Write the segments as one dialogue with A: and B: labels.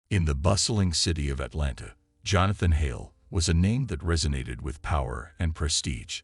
A: In the bustling city of Atlanta, Jonathan Hale was a name that resonated with power and prestige.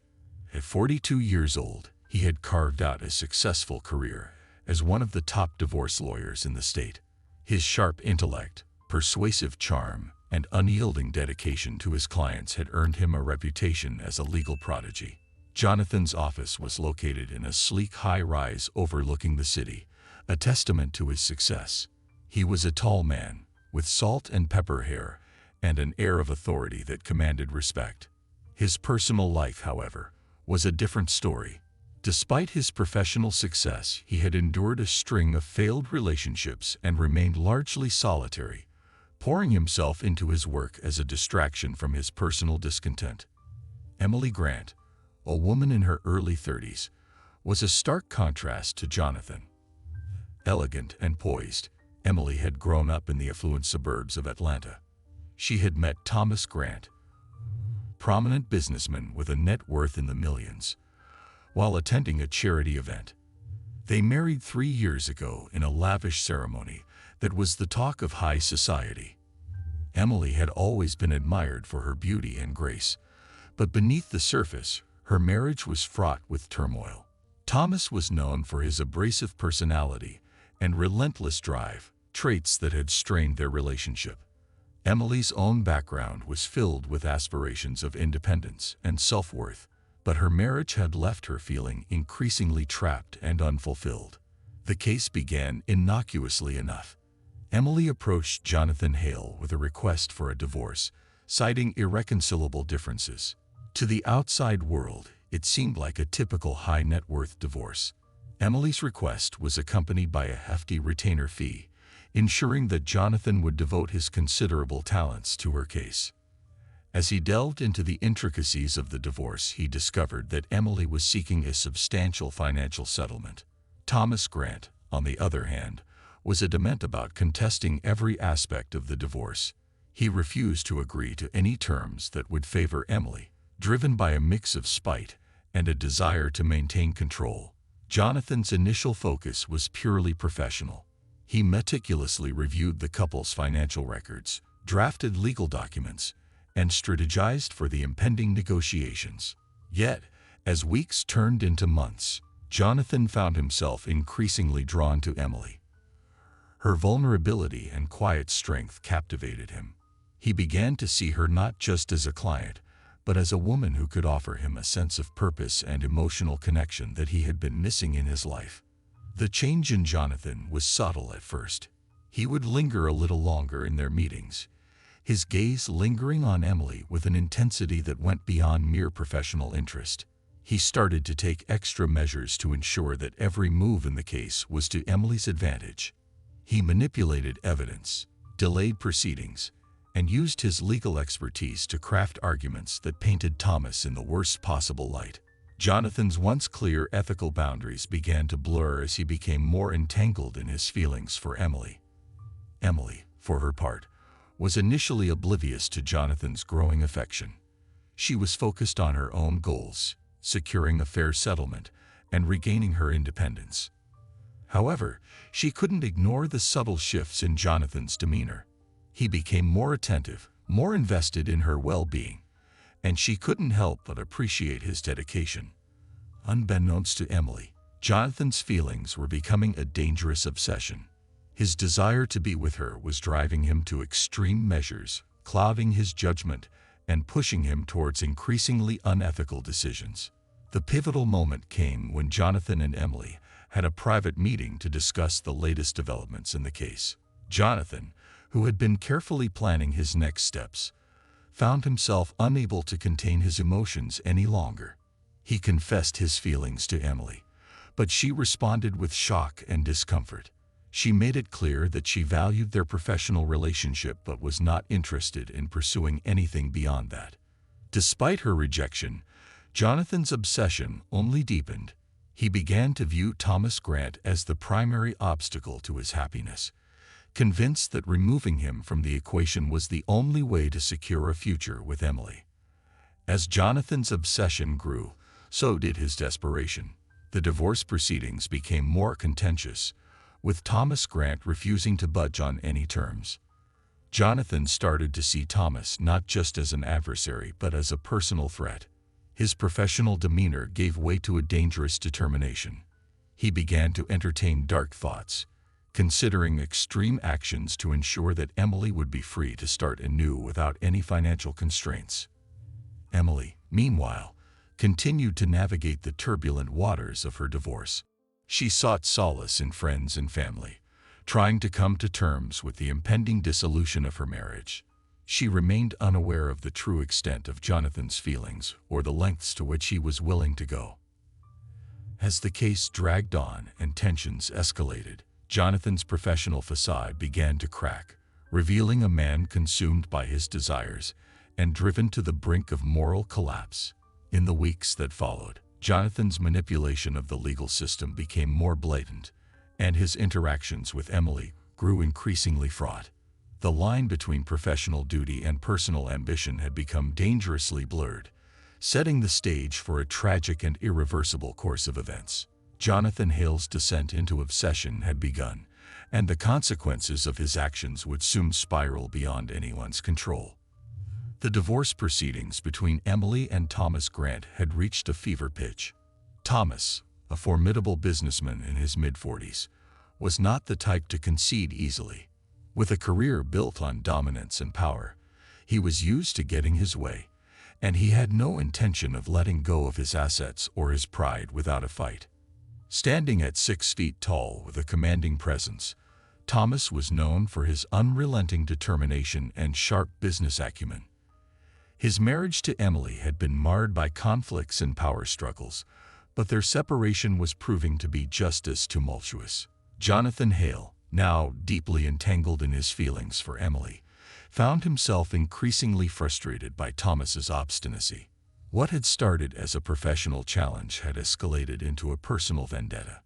A: At 42 years old, he had carved out a successful career as one of the top divorce lawyers in the state. His sharp intellect, persuasive charm, and unyielding dedication to his clients had earned him a reputation as a legal prodigy. Jonathan's office was located in a sleek high-rise overlooking the city, a testament to his success. He was a tall man, with salt and pepper hair, and an air of authority that commanded respect. His personal life, however, was a different story. Despite his professional success, he had endured a string of failed relationships and remained largely solitary, pouring himself into his work as a distraction from his personal discontent. Emily Grant, a woman in her early 30s, was a stark contrast to Jonathan. Elegant and poised, Emily had grown up in the affluent suburbs of Atlanta. She had met Thomas Grant, prominent businessman with a net worth in the millions, while attending a charity event. They married 3 years ago in a lavish ceremony that was the talk of high society. Emily had always been admired for her beauty and grace, but beneath the surface, her marriage was fraught with turmoil. Thomas was known for his abrasive personality and relentless drive, traits that had strained their relationship. Emily's own background was filled with aspirations of independence and self-worth, but her marriage had left her feeling increasingly trapped and unfulfilled. The case began innocuously enough. Emily approached Jonathan Hale with a request for a divorce, citing irreconcilable differences. To the outside world, it seemed like a typical high-net-worth divorce. Emily's request was accompanied by a hefty retainer fee, ensuring that Jonathan would devote his considerable talents to her case. As he delved into the intricacies of the divorce, he discovered that Emily was seeking a substantial financial settlement. Thomas Grant, on the other hand, was adamant about contesting every aspect of the divorce. He refused to agree to any terms that would favor Emily, driven by a mix of spite and a desire to maintain control. Jonathan's initial focus was purely professional. He meticulously reviewed the couple's financial records, drafted legal documents, and strategized for the impending negotiations. Yet, as weeks turned into months, Jonathan found himself increasingly drawn to Emily. Her vulnerability and quiet strength captivated him. He began to see her not just as a client, but as a woman who could offer him a sense of purpose and emotional connection that he had been missing in his life. The change in Jonathan was subtle at first. He would linger a little longer in their meetings, his gaze lingering on Emily with an intensity that went beyond mere professional interest. He started to take extra measures to ensure that every move in the case was to Emily's advantage. He manipulated evidence, delayed proceedings, and used his legal expertise to craft arguments that painted Thomas in the worst possible light. Jonathan's once clear ethical boundaries began to blur as he became more entangled in his feelings for Emily. Emily, for her part, was initially oblivious to Jonathan's growing affection. She was focused on her own goals, securing a fair settlement and regaining her independence. However, she couldn't ignore the subtle shifts in Jonathan's demeanor. He became more attentive, more invested in her well-being, and she couldn't help but appreciate his dedication. Unbeknownst to Emily, Jonathan's feelings were becoming a dangerous obsession. His desire to be with her was driving him to extreme measures, clouding his judgment and pushing him towards increasingly unethical decisions. The pivotal moment came when Jonathan and Emily had a private meeting to discuss the latest developments in the case. Jonathan, who had been carefully planning his next steps, found himself unable to contain his emotions any longer. He confessed his feelings to Emily, but she responded with shock and discomfort. She made it clear that she valued their professional relationship but was not interested in pursuing anything beyond that. Despite her rejection, Jonathan's obsession only deepened. He began to view Thomas Grant as the primary obstacle to his happiness, convinced that removing him from the equation was the only way to secure a future with Emily. As Jonathan's obsession grew, so did his desperation. The divorce proceedings became more contentious, with Thomas Grant refusing to budge on any terms. Jonathan started to see Thomas not just as an adversary but as a personal threat. His professional demeanor gave way to a dangerous determination. He began to entertain dark thoughts, considering extreme actions to ensure that Emily would be free to start anew without any financial constraints. Emily, meanwhile, continued to navigate the turbulent waters of her divorce. She sought solace in friends and family, trying to come to terms with the impending dissolution of her marriage. She remained unaware of the true extent of Jonathan's feelings or the lengths to which he was willing to go. As the case dragged on and tensions escalated, Jonathan's professional facade began to crack, revealing a man consumed by his desires and driven to the brink of moral collapse. In the weeks that followed, Jonathan's manipulation of the legal system became more blatant, and his interactions with Emily grew increasingly fraught. The line between professional duty and personal ambition had become dangerously blurred, setting the stage for a tragic and irreversible course of events. Jonathan Hale's descent into obsession had begun, and the consequences of his actions would soon spiral beyond anyone's control. The divorce proceedings between Emily and Thomas Grant had reached a fever pitch. Thomas, a formidable businessman in his mid-40s, was not the type to concede easily. With a career built on dominance and power, he was used to getting his way, and he had no intention of letting go of his assets or his pride without a fight. Standing at 6 feet tall with a commanding presence, Thomas was known for his unrelenting determination and sharp business acumen. His marriage to Emily had been marred by conflicts and power struggles, but their separation was proving to be just as tumultuous. Jonathan Hale, now deeply entangled in his feelings for Emily, found himself increasingly frustrated by Thomas's obstinacy. What had started as a professional challenge had escalated into a personal vendetta.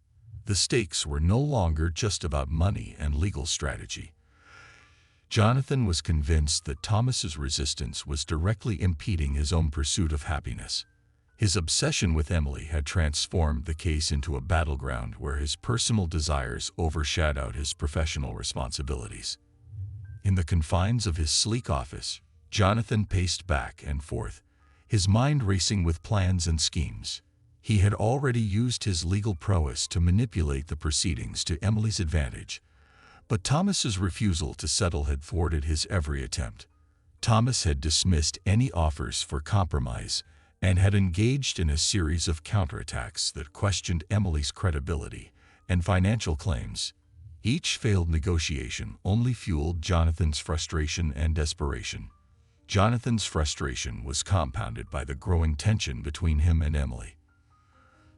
A: The stakes were no longer just about money and legal strategy. Jonathan was convinced that Thomas's resistance was directly impeding his own pursuit of happiness. His obsession with Emily had transformed the case into a battleground where his personal desires overshadowed his professional responsibilities. In the confines of his sleek office, Jonathan paced back and forth, his mind racing with plans and schemes. He had already used his legal prowess to manipulate the proceedings to Emily's advantage, but Thomas's refusal to settle had thwarted his every attempt. Thomas had dismissed any offers for compromise and had engaged in a series of counterattacks that questioned Emily's credibility and financial claims. Each failed negotiation only fueled Jonathan's frustration and desperation. Jonathan's frustration was compounded by the growing tension between him and Emily.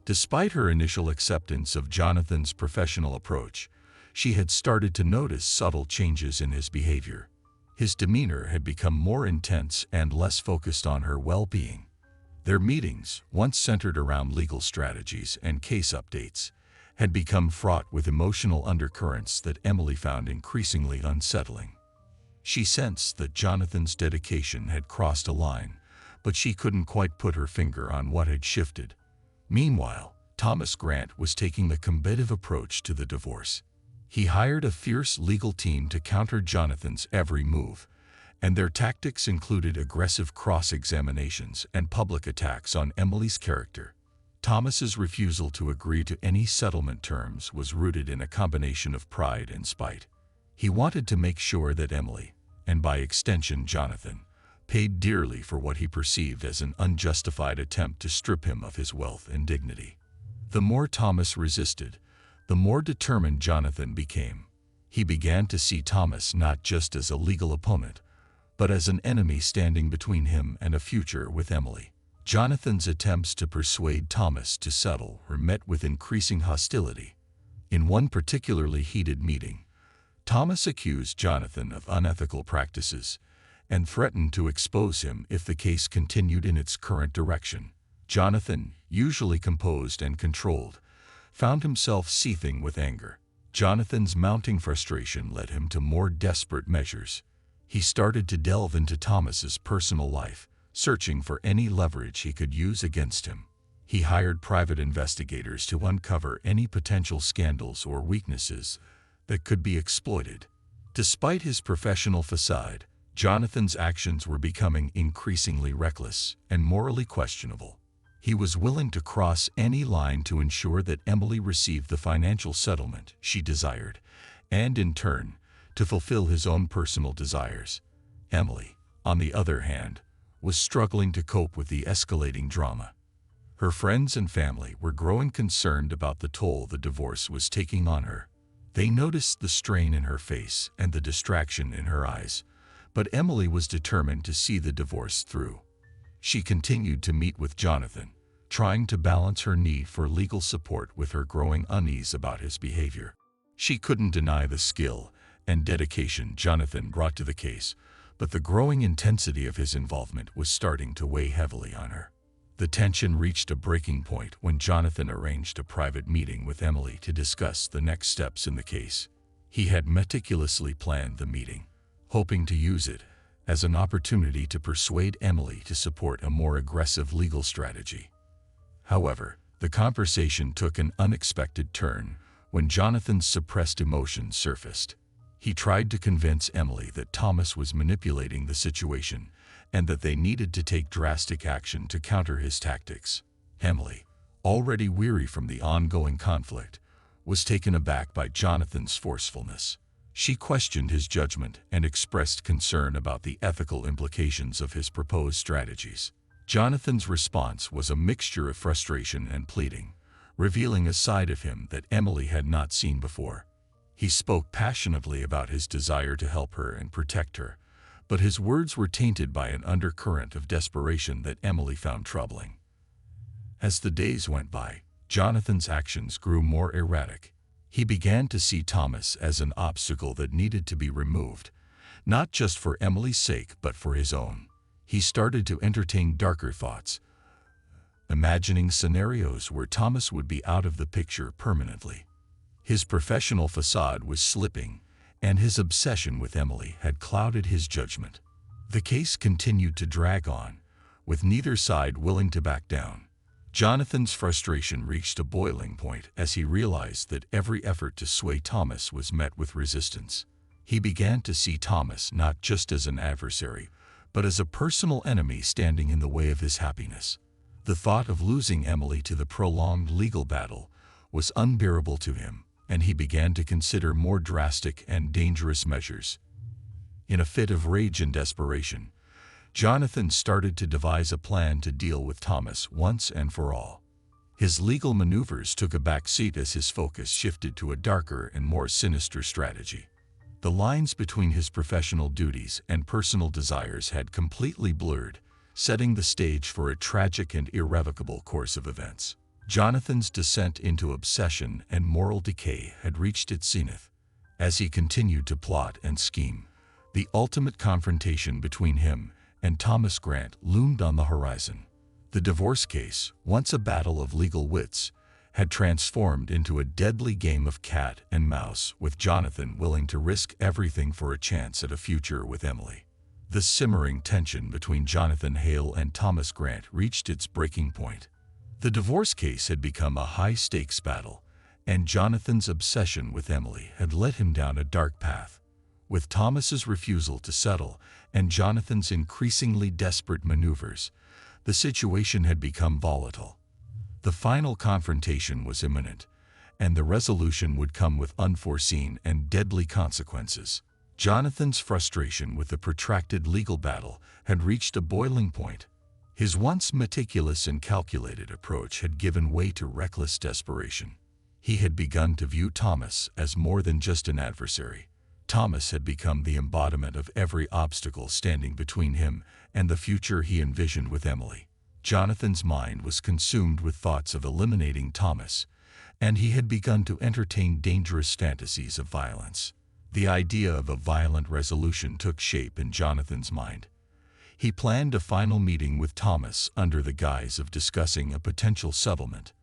A: Despite her initial acceptance of Jonathan's professional approach, she had started to notice subtle changes in his behavior. His demeanor had become more intense and less focused on her well-being. Their meetings, once centered around legal strategies and case updates, had become fraught with emotional undercurrents that Emily found increasingly unsettling. She sensed that Jonathan's dedication had crossed a line, but she couldn't quite put her finger on what had shifted. Meanwhile, Thomas Grant was taking the combative approach to the divorce. He hired a fierce legal team to counter Jonathan's every move, and their tactics included aggressive cross-examinations and public attacks on Emily's character. Thomas's refusal to agree to any settlement terms was rooted in a combination of pride and spite. He wanted to make sure that Emily, and by extension Jonathan, paid dearly for what he perceived as an unjustified attempt to strip him of his wealth and dignity. The more Thomas resisted, the more determined Jonathan became. He began to see Thomas not just as a legal opponent, but as an enemy standing between him and a future with Emily. Jonathan's attempts to persuade Thomas to settle were met with increasing hostility. In one particularly heated meeting, Thomas accused Jonathan of unethical practices and threatened to expose him if the case continued in its current direction. Jonathan, usually composed and controlled, found himself seething with anger. Jonathan's mounting frustration led him to more desperate measures. He started to delve into Thomas's personal life, searching for any leverage he could use against him. He hired private investigators to uncover any potential scandals or weaknesses that could be exploited. Despite his professional facade, Jonathan's actions were becoming increasingly reckless and morally questionable. He was willing to cross any line to ensure that Emily received the financial settlement she desired, and in turn, to fulfill his own personal desires. Emily, on the other hand, was struggling to cope with the escalating drama. Her friends and family were growing concerned about the toll the divorce was taking on her. They noticed the strain in her face and the distraction in her eyes, but Emily was determined to see the divorce through. She continued to meet with Jonathan, trying to balance her need for legal support with her growing unease about his behavior. She couldn't deny the skill and dedication Jonathan brought to the case, but the growing intensity of his involvement was starting to weigh heavily on her. The tension reached a breaking point when Jonathan arranged a private meeting with Emily to discuss the next steps in the case. He had meticulously planned the meeting, hoping to use it as an opportunity to persuade Emily to support a more aggressive legal strategy. However, the conversation took an unexpected turn when Jonathan's suppressed emotions surfaced. He tried to convince Emily that Thomas was manipulating the situation and that they needed to take drastic action to counter his tactics. Emily, already weary from the ongoing conflict, was taken aback by Jonathan's forcefulness. She questioned his judgment and expressed concern about the ethical implications of his proposed strategies. Jonathan's response was a mixture of frustration and pleading, revealing a side of him that Emily had not seen before. He spoke passionately about his desire to help her and protect her, but his words were tainted by an undercurrent of desperation that Emily found troubling. As the days went by, Jonathan's actions grew more erratic. He began to see Thomas as an obstacle that needed to be removed, not just for Emily's sake but for his own. He started to entertain darker thoughts, imagining scenarios where Thomas would be out of the picture permanently. His professional facade was slipping, and his obsession with Emily had clouded his judgment. The case continued to drag on, with neither side willing to back down. Jonathan's frustration reached a boiling point as he realized that every effort to sway Thomas was met with resistance. He began to see Thomas not just as an adversary, but as a personal enemy standing in the way of his happiness. The thought of losing Emily to the prolonged legal battle was unbearable to him, and he began to consider more drastic and dangerous measures. In a fit of rage and desperation, Jonathan started to devise a plan to deal with Thomas once and for all. His legal maneuvers took a back seat as his focus shifted to a darker and more sinister strategy. The lines between his professional duties and personal desires had completely blurred, setting the stage for a tragic and irrevocable course of events. Jonathan's descent into obsession and moral decay had reached its zenith. As he continued to plot and scheme, the ultimate confrontation between him and Thomas Grant loomed on the horizon. The divorce case, once a battle of legal wits, had transformed into a deadly game of cat and mouse, with Jonathan willing to risk everything for a chance at a future with Emily. The simmering tension between Jonathan Hale and Thomas Grant reached its breaking point. The divorce case had become a high-stakes battle, and Jonathan's obsession with Emily had led him down a dark path. With Thomas's refusal to settle and Jonathan's increasingly desperate maneuvers, the situation had become volatile. The final confrontation was imminent, and the resolution would come with unforeseen and deadly consequences. Jonathan's frustration with the protracted legal battle had reached a boiling point. His once meticulous and calculated approach had given way to reckless desperation. He had begun to view Thomas as more than just an adversary. Thomas had become the embodiment of every obstacle standing between him and the future he envisioned with Emily. Jonathan's mind was consumed with thoughts of eliminating Thomas, and he had begun to entertain dangerous fantasies of violence. The idea of a violent resolution took shape in Jonathan's mind. He planned a final meeting with Thomas under the guise of discussing a potential settlement.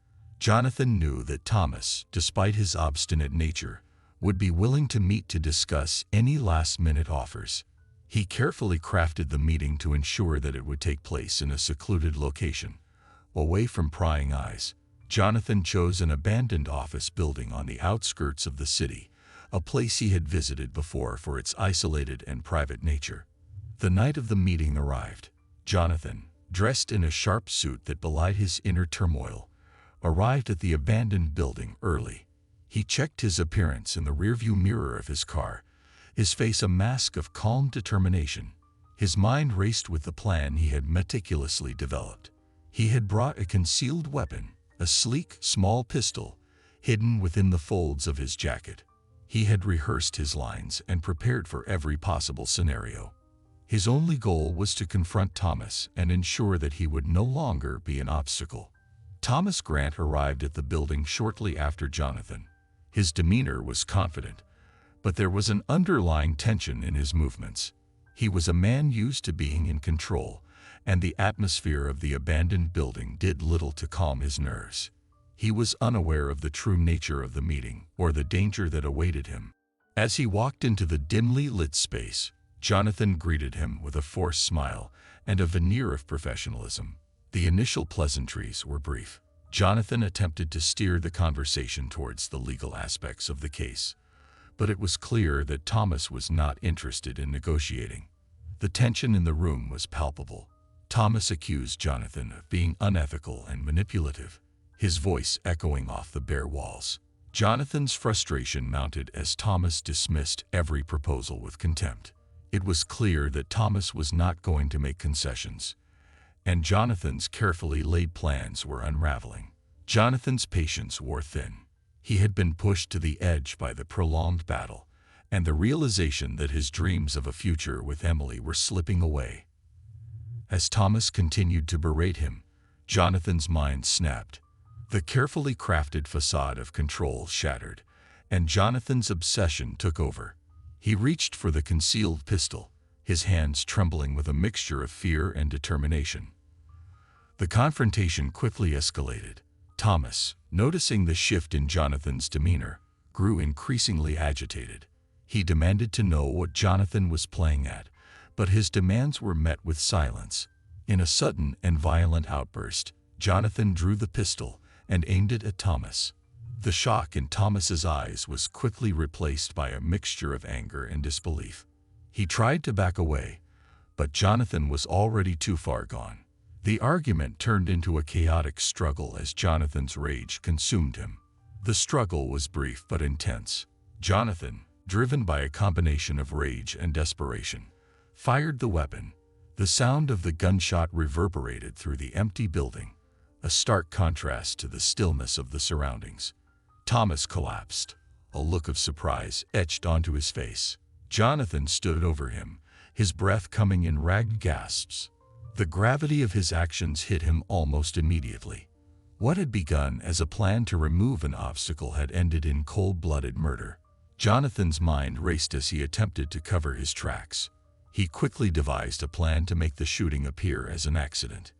A: Jonathan knew that Thomas, despite his obstinate nature, would be willing to meet to discuss any last-minute offers. He carefully crafted the meeting to ensure that it would take place in a secluded location, away from prying eyes. Jonathan chose an abandoned office building on the outskirts of the city, a place he had visited before for its isolated and private nature. The night of the meeting arrived. Jonathan, dressed in a sharp suit that belied his inner turmoil, arrived at the abandoned building early. He checked his appearance in the rearview mirror of his car, his face a mask of calm determination. His mind raced with the plan he had meticulously developed. He had brought a concealed weapon, a sleek, small pistol, hidden within the folds of his jacket. He had rehearsed his lines and prepared for every possible scenario. His only goal was to confront Thomas and ensure that he would no longer be an obstacle. Thomas Grant arrived at the building shortly after Jonathan. His demeanor was confident, but there was an underlying tension in his movements. He was a man used to being in control, and the atmosphere of the abandoned building did little to calm his nerves. He was unaware of the true nature of the meeting or the danger that awaited him. As he walked into the dimly lit space, Jonathan greeted him with a forced smile and a veneer of professionalism. The initial pleasantries were brief. Jonathan attempted to steer the conversation towards the legal aspects of the case, but it was clear that Thomas was not interested in negotiating. The tension in the room was palpable. Thomas accused Jonathan of being unethical and manipulative, his voice echoing off the bare walls. Jonathan's frustration mounted as Thomas dismissed every proposal with contempt. It was clear that Thomas was not going to make concessions, and Jonathan's carefully laid plans were unraveling. Jonathan's patience wore thin. He had been pushed to the edge by the prolonged battle, and the realization that his dreams of a future with Emily were slipping away. As Thomas continued to berate him, Jonathan's mind snapped. The carefully crafted facade of control shattered, and Jonathan's obsession took over. He reached for the concealed pistol, his hands trembling with a mixture of fear and determination. The confrontation quickly escalated. Thomas, noticing the shift in Jonathan's demeanor, grew increasingly agitated. He demanded to know what Jonathan was playing at, but his demands were met with silence. In a sudden and violent outburst, Jonathan drew the pistol and aimed it at Thomas. The shock in Thomas's eyes was quickly replaced by a mixture of anger and disbelief. He tried to back away, but Jonathan was already too far gone. The argument turned into a chaotic struggle as Jonathan's rage consumed him. The struggle was brief but intense. Jonathan, driven by a combination of rage and desperation, fired the weapon. The sound of the gunshot reverberated through the empty building, a stark contrast to the stillness of the surroundings. Thomas collapsed, a look of surprise etched onto his face. Jonathan stood over him, his breath coming in ragged gasps. The gravity of his actions hit him almost immediately. What had begun as a plan to remove an obstacle had ended in cold-blooded murder. Jonathan's mind raced as he attempted to cover his tracks. He quickly devised a plan to make the shooting appear as an accident.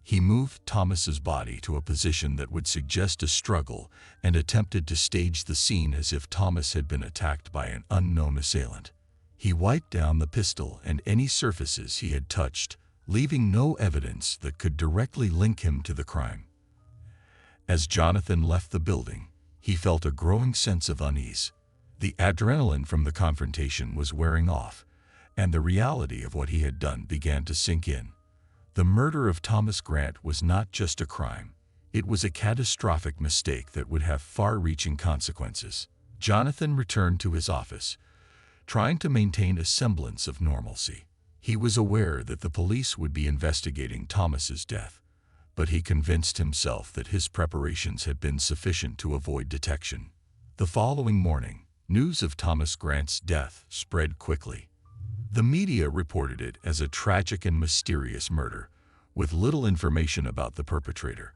A: He moved Thomas's body to a position that would suggest a struggle and attempted to stage the scene as if Thomas had been attacked by an unknown assailant. He wiped down the pistol and any surfaces he had touched, leaving no evidence that could directly link him to the crime. As Jonathan left the building, he felt a growing sense of unease. The adrenaline from the confrontation was wearing off, and the reality of what he had done began to sink in. The murder of Thomas Grant was not just a crime. It was a catastrophic mistake that would have far-reaching consequences. Jonathan returned to his office, trying to maintain a semblance of normalcy. He was aware that the police would be investigating Thomas's death, but he convinced himself that his preparations had been sufficient to avoid detection. The following morning, news of Thomas Grant's death spread quickly. The media reported it as a tragic and mysterious murder, with little information about the perpetrator.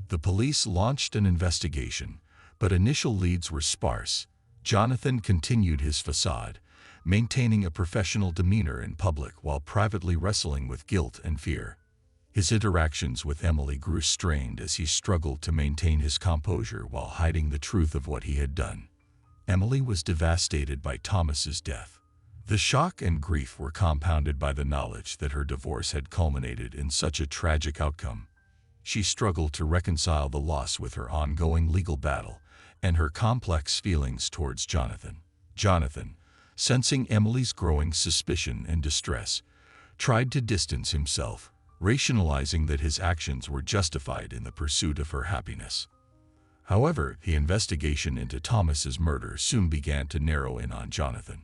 A: The police launched an investigation, but initial leads were sparse. Jonathan continued his facade, maintaining a professional demeanor in public while privately wrestling with guilt and fear. His interactions with Emily grew strained as he struggled to maintain his composure while hiding the truth of what he had done. Emily was devastated by Thomas's death. The shock and grief were compounded by the knowledge that her divorce had culminated in such a tragic outcome. She struggled to reconcile the loss with her ongoing legal battle and her complex feelings towards Jonathan. Jonathan, sensing Emily's growing suspicion and distress, tried to distance himself, rationalizing that his actions were justified in the pursuit of her happiness. However, the investigation into Thomas's murder soon began to narrow in on Jonathan.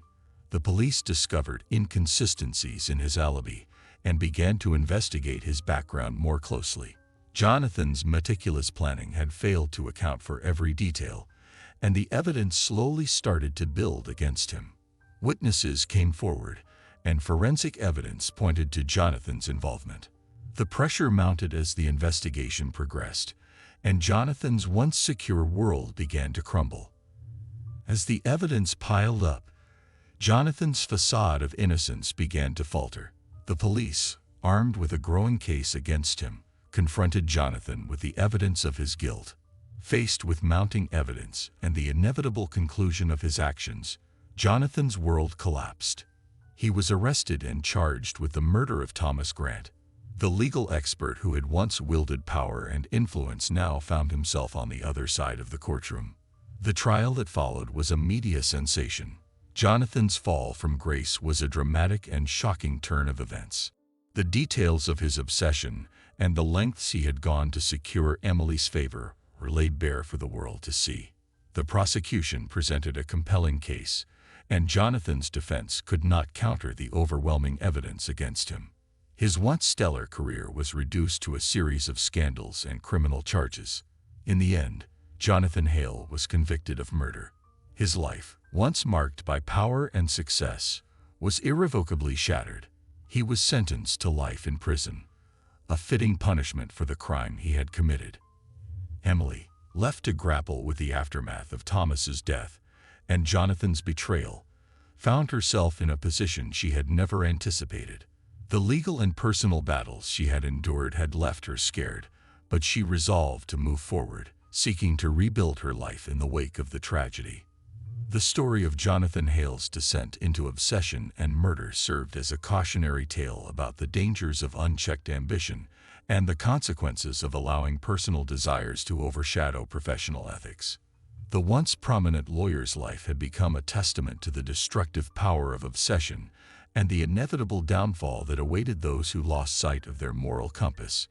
A: The police discovered inconsistencies in his alibi and began to investigate his background more closely. Jonathan's meticulous planning had failed to account for every detail, and the evidence slowly started to build against him. Witnesses came forward, and forensic evidence pointed to Jonathan's involvement. The pressure mounted as the investigation progressed, and Jonathan's once secure world began to crumble. As the evidence piled up, Jonathan's facade of innocence began to falter. The police, armed with a growing case against him, confronted Jonathan with the evidence of his guilt. Faced with mounting evidence and the inevitable conclusion of his actions, Jonathan's world collapsed. He was arrested and charged with the murder of Thomas Grant. The legal expert who had once wielded power and influence now found himself on the other side of the courtroom. The trial that followed was a media sensation. Jonathan's fall from grace was a dramatic and shocking turn of events. The details of his obsession and the lengths he had gone to secure Emily's favor were laid bare for the world to see. The prosecution presented a compelling case, and Jonathan's defense could not counter the overwhelming evidence against him. His once stellar career was reduced to a series of scandals and criminal charges. In the end, Jonathan Hale was convicted of murder. His life, once marked by power and success, was irrevocably shattered. He was sentenced to life in prison, a fitting punishment for the crime he had committed. Emily, left to grapple with the aftermath of Thomas's death and Jonathan's betrayal, found herself in a position she had never anticipated. The legal and personal battles she had endured had left her scared, but she resolved to move forward, seeking to rebuild her life in the wake of the tragedy. The story of Jonathan Hale's descent into obsession and murder served as a cautionary tale about the dangers of unchecked ambition and the consequences of allowing personal desires to overshadow professional ethics. The once prominent lawyer's life had become a testament to the destructive power of obsession and the inevitable downfall that awaited those who lost sight of their moral compass.